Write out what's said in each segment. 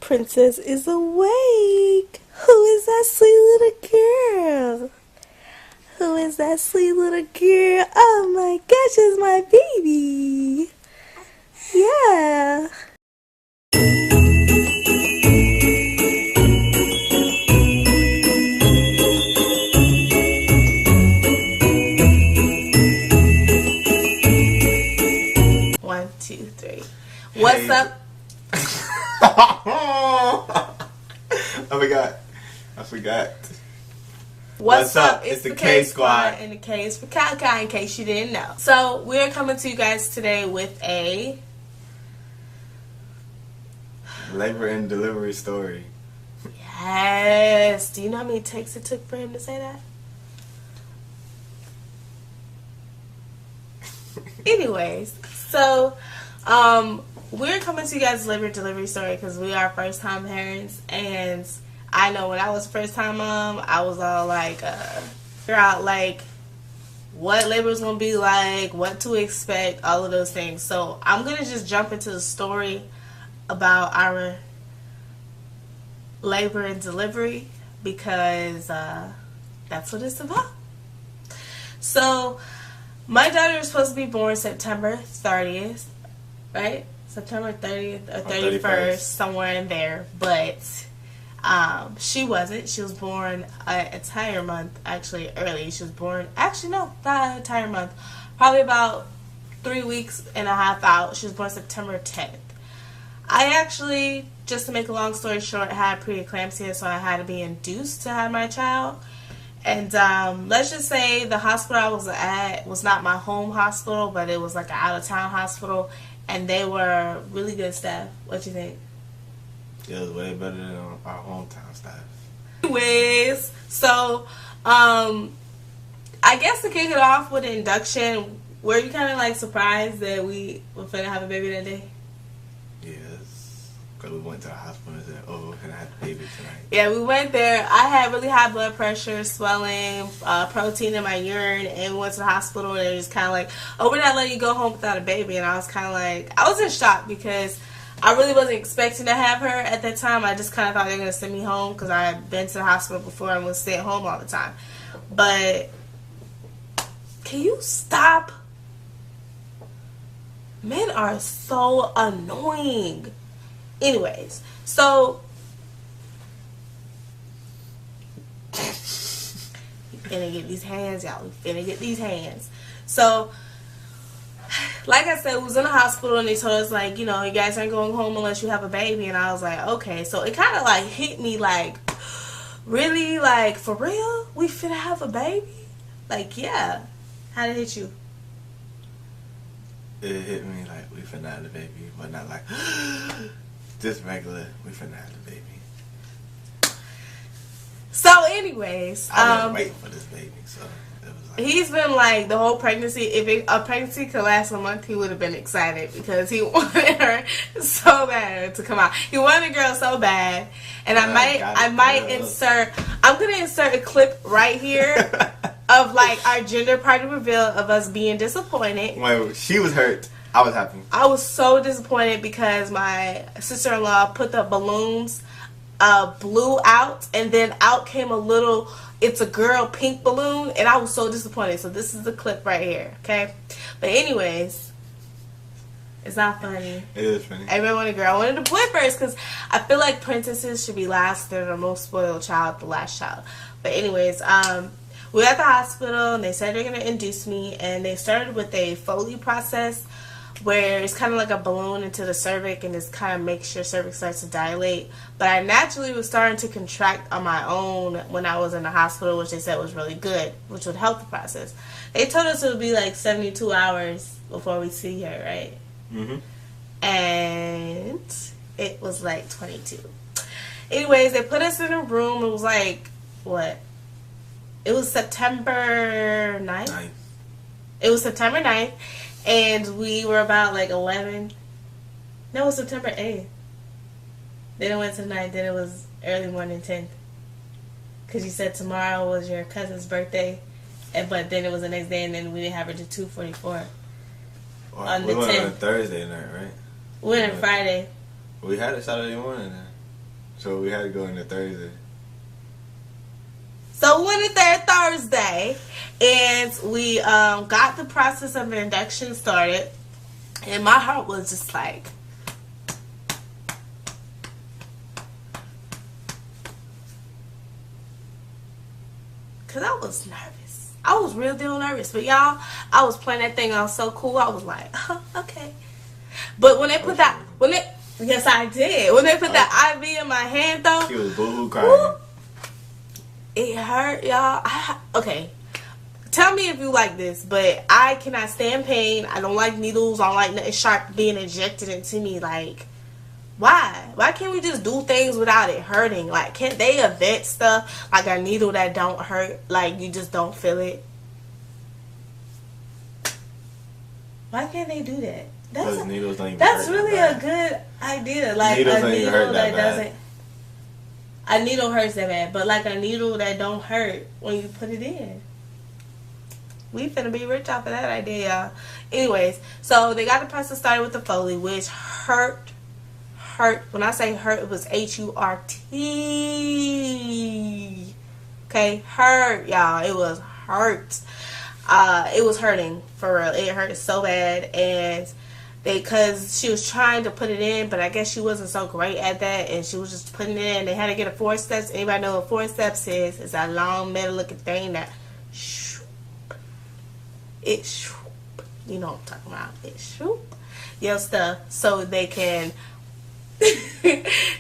Princess is awake. Who is that sweet little girl? Who is that sweet little girl? Oh my gosh, it's my baby. Yeah. One, two, three. What's up? I forgot. What's up? It's the K Squad, and the K is for Kai, in case you didn't know. So we're coming to you guys today with a labor and delivery story. Yes. Do you know how many takes it took for him to say that? Anyways, so we're coming to you guys' labor and delivery story because we are first time parents, and I know when I was first time mom, I was all like, figure out like what labor is gonna be like, what to expect, all of those things. So I'm gonna just jump into the story about our labor and delivery because that's what it's about. So my daughter is supposed to be born September 30th, right? September 30th or 31st, somewhere in there, but she wasn't. She was born an entire month, actually, early. She was born, actually, no, not an entire month. Probably about 3 weeks and a half out. She was born September 10th. I actually, just to make a long story short, had preeclampsia, so I had to be induced to have my child. And let's just say the hospital I was at was not my home hospital, but it was like an out-of-town hospital, and they were really good staff. What you think? It was way better than our hometown staff. Anyways, so I guess to kick it off with the induction, were you kind of like surprised that we were finna have a baby that day? Yes, because we went to the hospital and said, "Oh, we're gonna have a baby tonight." Yeah, we went there. I had really high blood pressure, swelling, protein in my urine, and we went to the hospital, and they was kind of like, "Oh, we're not letting you go home without a baby." And I was kind of like, I was in shock because I really wasn't expecting to have her at that time. I just kind of thought they were going to send me home because I had been to the hospital before and was staying home all the time. But can you stop? Men are so annoying. Anyways, so we finna get these hands, y'all. We finna get these hands. So like I said, we was in the hospital and they told us, like, you know, you guys aren't going home unless you have a baby. And I was like, okay. So it kind of like hit me like, really? Like, for real? We finna have a baby? Like, yeah. How'd it hit you? It hit me like we finna have a baby, but not like just regular. We finna have a baby. So anyways, I've been waiting for this baby, so he's been like the whole pregnancy. If a pregnancy could last a month, he would have been excited because he wanted her so bad to come out. He wanted a girl so bad, and I might insert. I'm gonna insert a clip right here of like our gender party reveal of us being disappointed. Wait, she was hurt. I was happy. I was so disappointed because my sister-in-law put the balloons blew out, and then out came a little "it's a girl" pink balloon, and I was so disappointed. So this is the clip right here, okay? But anyways, it's not funny. It is funny. Everyone wanted a girl. I wanted a boy first because I feel like princesses should be last. They're the most spoiled child, the last child. But anyways, we were at the hospital and they said they're gonna induce me, and they started with a Foley process where it's kind of like a balloon into the cervix, and it kind of makes your cervix starts to dilate. But I naturally was starting to contract on my own when I was in the hospital, which they said was really good, which would help the process. They told us it would be like 72 hours before we see her, right? Mm-hmm. And it was like 22. Anyways, they put us in a room. It was like, what? It was September 9th? It was September 9th. And we were about like 11. No, it was September 8th. Then it went to 9th. Then it was early morning 10th. Because you said tomorrow was your cousin's birthday. But then it was the next day, and then we didn't have her to 2:44. On the 10th. We went on a Thursday night, right? We went on Friday. We had it Saturday morning then. So we had to go into Thursday. So we went in there Thursday, and we got the process of induction started, and my heart was just like, because I was nervous. I was real deal nervous. But y'all, I was playing that thing out so cool. I was like, okay. But when they put that, yes, I did. When they put that IV in my hand, though, She was boo-hoo crying. it hurt, y'all. Okay. Tell me if you like this, but I cannot stand pain. I don't like needles. I don't like nothing sharp being injected into me. Like, why? Why can't we just do things without it hurting? Like, can't they invent stuff like a needle that don't hurt? Like, you just don't feel it? Why can't they do that? Because needles don't even That's hurt really that a good idea. Like, Needles a don't even needle hurt that that bad. doesn't... A needle hurts that bad, but like a needle that don't hurt when you put it in. We finna be rich off of that idea, y'all. Anyways, so they got the process started with the Foley, which hurt. When I say hurt, it was H-U-R-T. Okay, hurt, y'all. It was hurt. It was hurting, for real. It hurt so bad, and because she was trying to put it in, but I guess she wasn't so great at that, and she was just putting it in. They had to get a forceps. Anybody know what forceps is? It's a long metal-looking thing that you know what I'm talking about. It your stuff so they can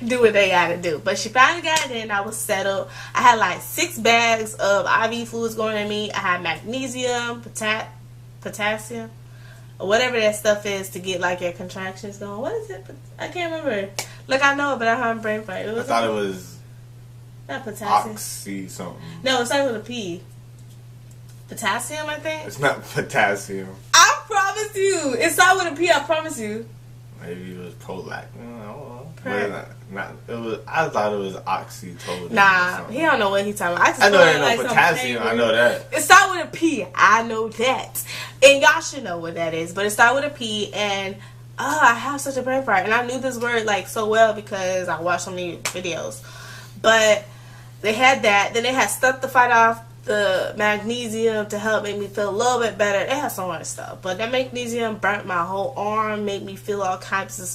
do what they gotta do. But she finally got it in. I was settled. I had like 6 bags of IV fluids going in me. I had magnesium, potassium, or whatever that stuff is to get like your contractions going. What is it? I can't remember. Look, I know it, but I have brain fart. I thought it was not potassium. oxy something. No, it starts with a P. Potassium, I think. It's not potassium. I promise you. It started with a P, I promise you. Maybe it was prolactin. I don't know. But it was. I thought it was oxytocin. Nah, he don't know what he's talking about. I know there ain't no potassium. I know that. It started with a P. I know that. And y'all should know what that is. But it started with a P, and I have such a brain fart. And I knew this word like so well because I watched so many videos. But they had that. Then they had stuff to fight off the magnesium to help make me feel a little bit better. They had so much stuff, but that magnesium burnt my whole arm, made me feel all types of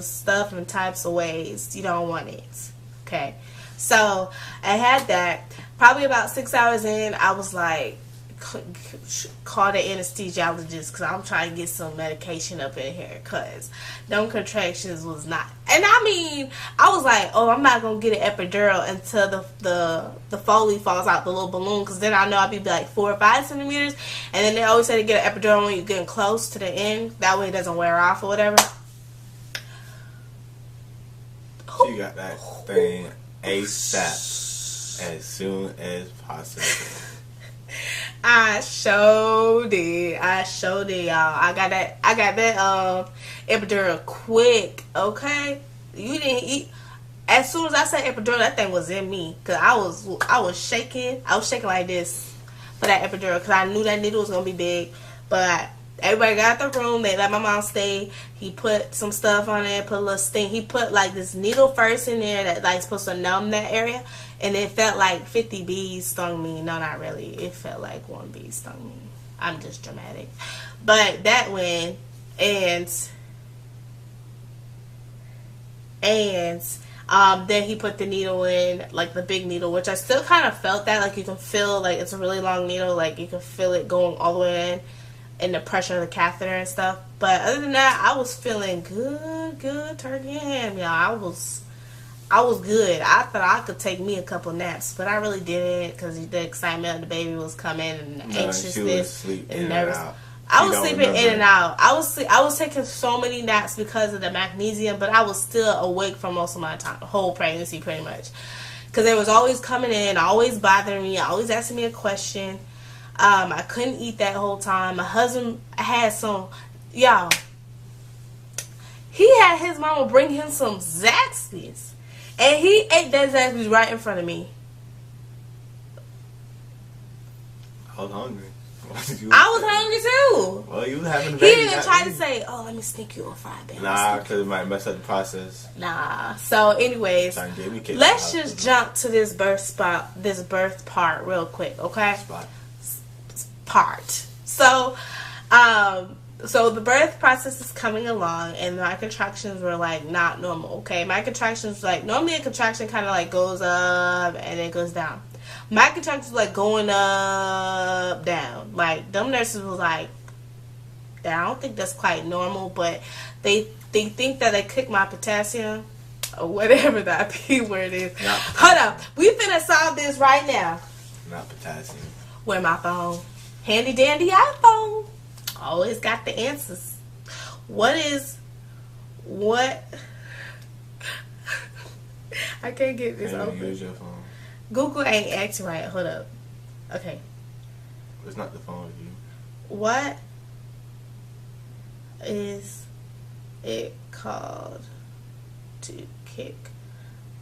stuff and types of ways. You don't want it. Okay, so I had that. Probably about 6 hours in, I was like, call the anesthesiologist because I'm trying to get some medication up in here because them contractions was not. And I mean, I was like, oh, I'm not gonna get an epidural until the Foley falls out the little balloon, because then I know I'll be like 4 or 5 centimeters. And then they always say to get an epidural when you're getting close to the end, that way it doesn't wear off or whatever. She got that thing ASAP, as soon as possible. I showed it, y'all. I got that epidural quick, okay? You didn't eat. As soon as I said epidural, that thing was in me, cause I was shaking. I was shaking like this for that epidural, cause I knew that needle was gonna be big. But everybody got out the room. They let my mom stay. He put some stuff on there, put a little sting. He put like this needle first in there that like supposed to numb that area. And it felt like 50 bees stung me. No, not really. It felt like 1 bee stung me. I'm just dramatic. But that went, and then he put the needle in, like the big needle, which I still kind of felt that. Like you can feel, like it's a really long needle. Like you can feel it going all the way in, and the pressure of the catheter and stuff. But other than that, I was feeling good turkey and ham, y'all. I was good. I thought I could take me a couple naps, but I really didn't because the excitement of the baby was coming and the anxiousness and nervous. I was sleeping in and out. I was taking so many naps because of the magnesium, but I was still awake for most of my time, whole pregnancy pretty much, because it was always coming in, always bothering me, always asking me a question. I couldn't eat that whole time. My husband had some, y'all. He had his mama bring him some Zaxby's. And he ate that Zaxby's right in front of me. I was hungry. I was hungry too. Well, you was having a He baby. didn't even try to say, "Oh, let me sneak you a fried bagel." Nah, because it might mess up the process. Nah. So, anyways, let's just jump to this birth part real quick, okay? Part. So, so the birth process is coming along, and my contractions were like not normal. Okay, my contractions like normally a contraction kind of like goes up and it goes down. My contractions like going up, down. Like them nurses was like, I don't think that's quite normal, but they think that they kick my potassium or whatever that P word is. Hold up, we finna solve this right now. Not potassium. Where my phone? Handy dandy iPhone. Always got the answers. What? I can't get this open. Use your phone. Google ain't acting right. Hold up. Okay. It's not the phone with you. What is it called to kick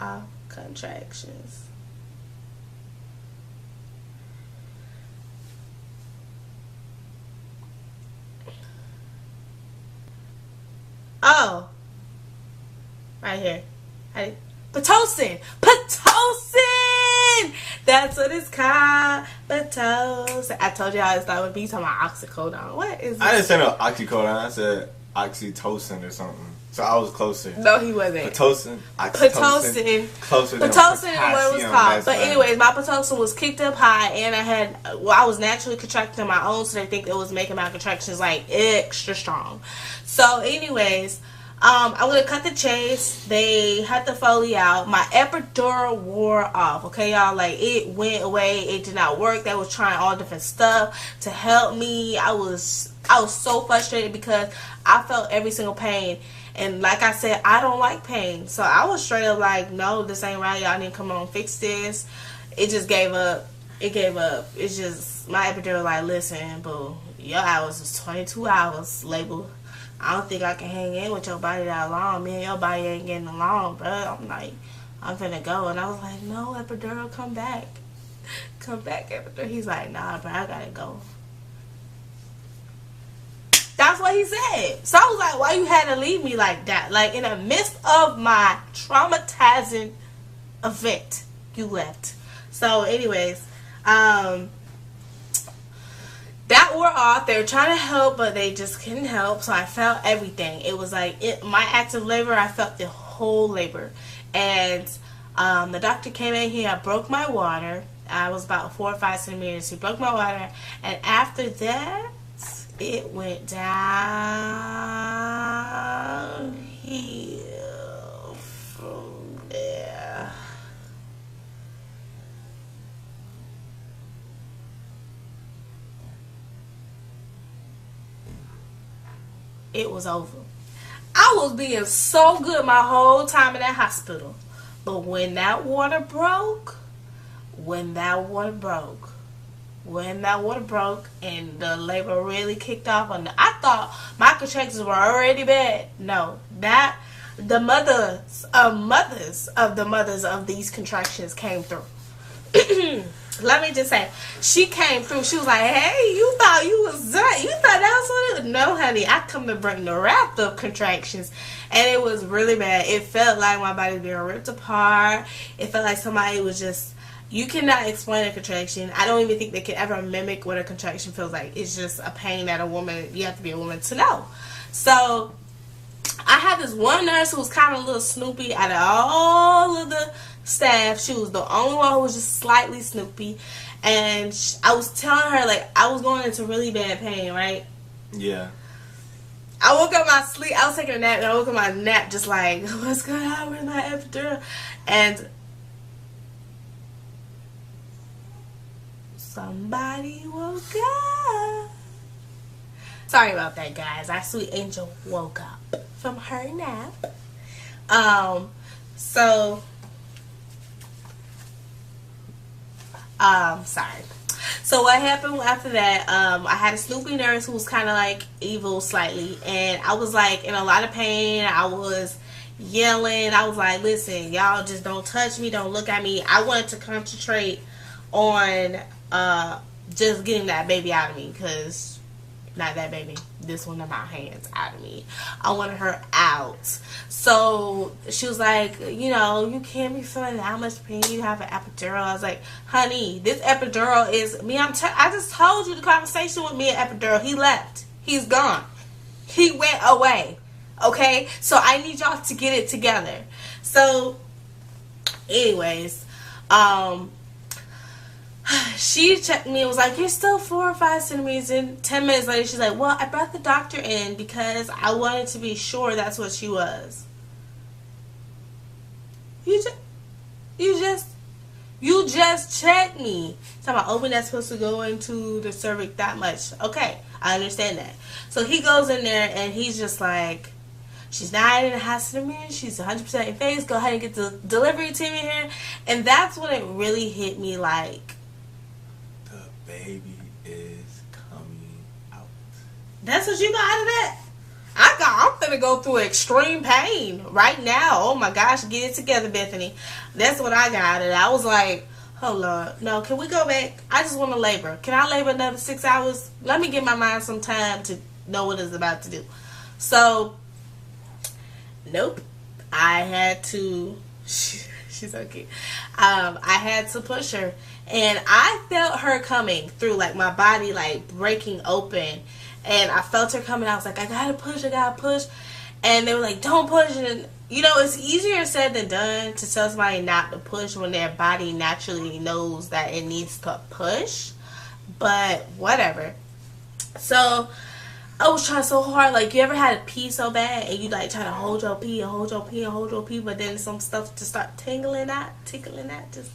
off contractions? Oh, right here. Pitocin. That's what it's called. Pitocin. I told you I started with B talking about oxycodone. What is? I didn't say no oxycodone. I said oxytocin or something. So I was closer. No, he wasn't. Pitocin. Pitocin. Closer than Pitocin is what it was called. But better. anyways, my Pitocin was kicked up high, and I was naturally contracting on my own, so they think it was making my contractions like extra strong. So anyways, I'm gonna cut the chase. They had the Foley out. My epidural wore off. Okay, y'all. Like it went away. It did not work. They was trying all different stuff to help me. I was so frustrated because I felt every single pain. And like I said, I don't like pain. So I was straight up like, no, this ain't right. Y'all need to come on, fix this. It just gave up. It gave up. It's just, my epidural like, listen, boo, your hours is 22 hours, label. I don't think I can hang in with your body that long. Me and your body ain't getting along, bro. I'm like, I'm finna go. And I was like, no, epidural, come back. Come back, epidural. He's like, nah, bro, I gotta go. That's what he said. So I was like, why you had to leave me like that? Like in the midst of my traumatizing event, you left. So anyways, that wore off. They were trying to help, but they just couldn't help. So I felt everything. It was like my active labor, I felt the whole labor. And the doctor came in here, I broke my water. I was about 4 or 5 centimeters. He broke my water. And after that, it went downhill from there. It was over. I was being so good my whole time in that hospital. But when that water broke, and the labor really kicked off I thought my contractions were already bad. No, the mothers of these contractions came through. Let me just say, she came through. She was like, hey, you thought you was done. You thought that was what it was. No, honey, I come to bring the wrath of contractions. And it was really bad. It felt like my body was being ripped apart. It felt like somebody was just, you cannot explain a contraction. I don't even think they can ever mimic what a contraction feels like. It's just a pain that you have to be a woman to know. So I had this one nurse who was kind of a little snoopy. Out of all of the staff, she was the only one who was just slightly snoopy. And I was telling her, like, I was going into really bad pain, right? Yeah. I woke up my sleep. I was taking a nap, and I woke up my nap just like, what's going on with my epidural? And somebody woke up. Sorry about that, guys. Our sweet angel woke up from her nap. Sorry. So what happened after that, I had a snoopy nurse who was kind of like evil slightly, and I was like in a lot of pain. I was yelling. I was like, listen, y'all just don't touch me, don't look at me. I wanted to concentrate on just getting that baby out of me, because not that baby, this one in my hands, out of me. I wanted her out. So she was like, you know, you can't be feeling that much pain. You have an epidural. I was like, honey, this epidural is me. I just told you the conversation with me and epidural. He left. He's gone. He went away. Okay? So I need y'all to get it together. So, anyways, she checked me and was like, you're still 4 or 5 centimeters. And 10 minutes later, she's like, well, I brought the doctor in because I wanted to be sure that's what she was. You just checked me. Talking about open that's supposed to go into the cervix that much. Okay, I understand that. So he goes in there and he's just like, she's 9.5 centimeters. She's 100% in phase. Go ahead and get the delivery team in here. And that's when it really hit me, like, the baby is coming out. That's what you got out of that? I'm finna go through extreme pain right now. Oh my gosh, get it together, Bethany. That's what I got out of that. I was like, oh Lord, no, can we go back? I just want to labor. Can I labor another 6 hours? Let me give my mind some time to know what it's about to do. So, nope. I had to, she's so cute. I had to push her. And I felt her coming through, like my body like breaking open. And I felt her coming. I was like, I gotta push. And they were like, don't push. And, you know, it's easier said than done to tell somebody not to push when their body naturally knows that it needs to push. But whatever. So I was trying so hard. Like, you ever had to pee so bad and you like try to hold your pee and hold your pee and hold your pee, but then some stuff just start tickling that, just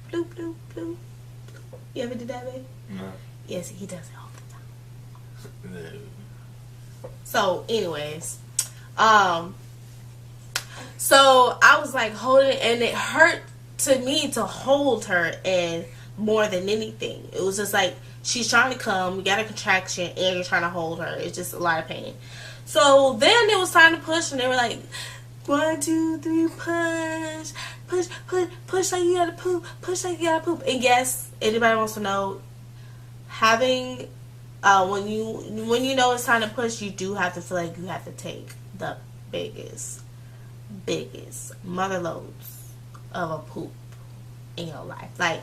bloop, bloop, bloop. You ever did that, babe? No. Yes, he does it all the time. No. So, anyways, so I was like holding, and it hurt to me to hold her, and more than anything, it was just like she's trying to come, you got a contraction, and you're trying to hold her. It's just a lot of pain. So then it was time to push, and they were like, 1, 2, 3, push like you gotta poop, And yes, anybody wants to know, having when you know it's time to push, you do have to feel like you have to take the biggest mother loads of a poop in your life. Like,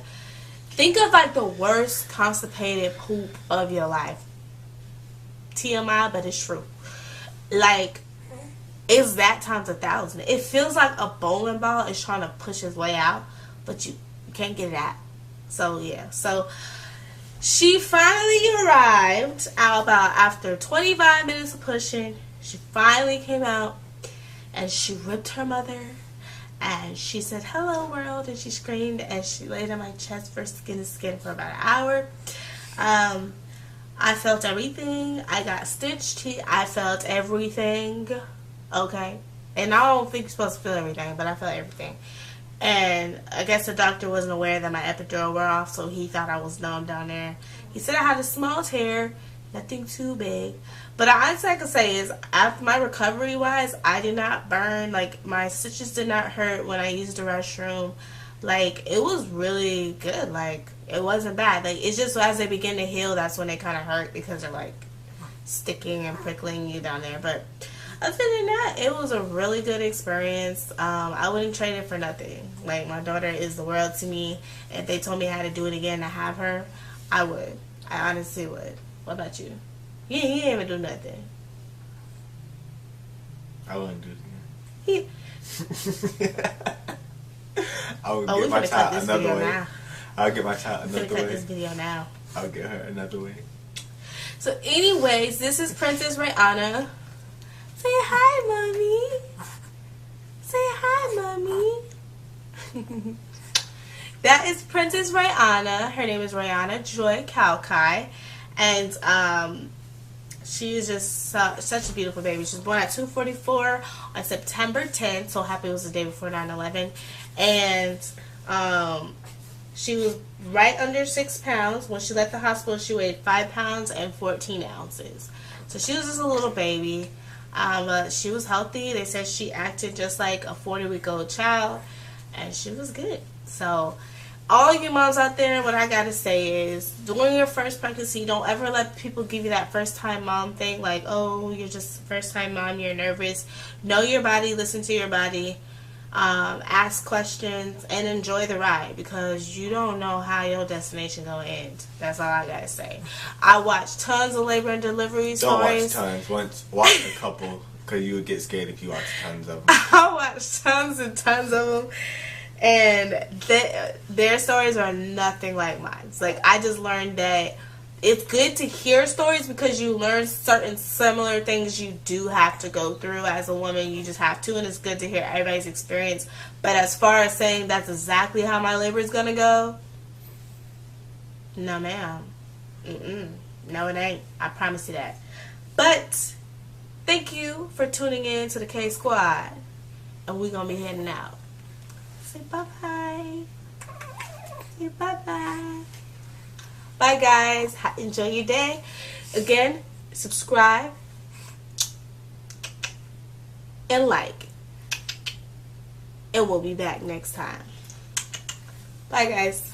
think of like the worst constipated poop of your life. TMI, but it's true. Like, it's that times 1,000. It feels like a bowling ball is trying to push its way out, but you can't get it out. So yeah, so she finally arrived out about after 25 minutes of pushing. She finally came out and she ripped her mother and she said, hello world, and she screamed and she laid on my chest for skin to skin for about an hour. I felt everything. I got stitched. I felt everything. Okay. And I don't think you're supposed to feel everything, but I felt everything. And I guess the doctor wasn't aware that my epidural wore off, so he thought I was numb down there. He said I had a small tear, nothing too big. But the honest I can say is, after my recovery-wise, I did not burn. Like, my stitches did not hurt when I used the restroom. Like, it was really good. Like, it wasn't bad. Like, it's just as they begin to heal, that's when they kind of hurt because they're, like, sticking and prickling you down there. But other than that, it was a really good experience. I wouldn't trade it for nothing. Like, my daughter is the world to me. If they told me I had to do it again to have her, I would. I honestly would. What about you? You ain't even do nothing. I wouldn't do it again. I would we get my finna cut child this another video way. now. I would get my child We finna another cut way. this video now. I would get her another way. So anyways, this is Princess Rihanna. Say hi, mommy. Say hi, mommy. That is Princess Rihanna. Her name is Rihanna Joy Kalkai. And she is just such a beautiful baby. She was born at 2:44 on September 10th. So happy it was the day before 9/11. And she was right under 6 pounds. When she left the hospital, she weighed 5 pounds and 14 ounces. So she was just a little baby. But she was healthy. They said she acted just like a 40-week-old child. And she was good. So all you moms out there, what I gotta say is, during your first pregnancy, don't ever let people give you that first time mom thing, like, oh, you're just first time mom, you're nervous. Know your body, listen to your body, ask questions, and enjoy the ride, because you don't know how your destination gonna end. That's all I gotta say. I watched tons of labor and delivery stories. Don't watch tons. Watch a couple, because you would get scared if you watch tons of them. I watched tons and tons of them. And their stories are nothing like mine. It's like, I just learned that it's good to hear stories, because you learn certain similar things you do have to go through as a woman. You just have to, and it's good to hear everybody's experience. But as far as saying that's exactly how my labor is going to go, no ma'am. No, it ain't. I promise you that. But thank you for tuning in to the K Squad. And we're going to be heading out. Say bye-bye. Say bye-bye. Bye, guys. Enjoy your day. Again, subscribe and like. And we'll be back next time. Bye, guys.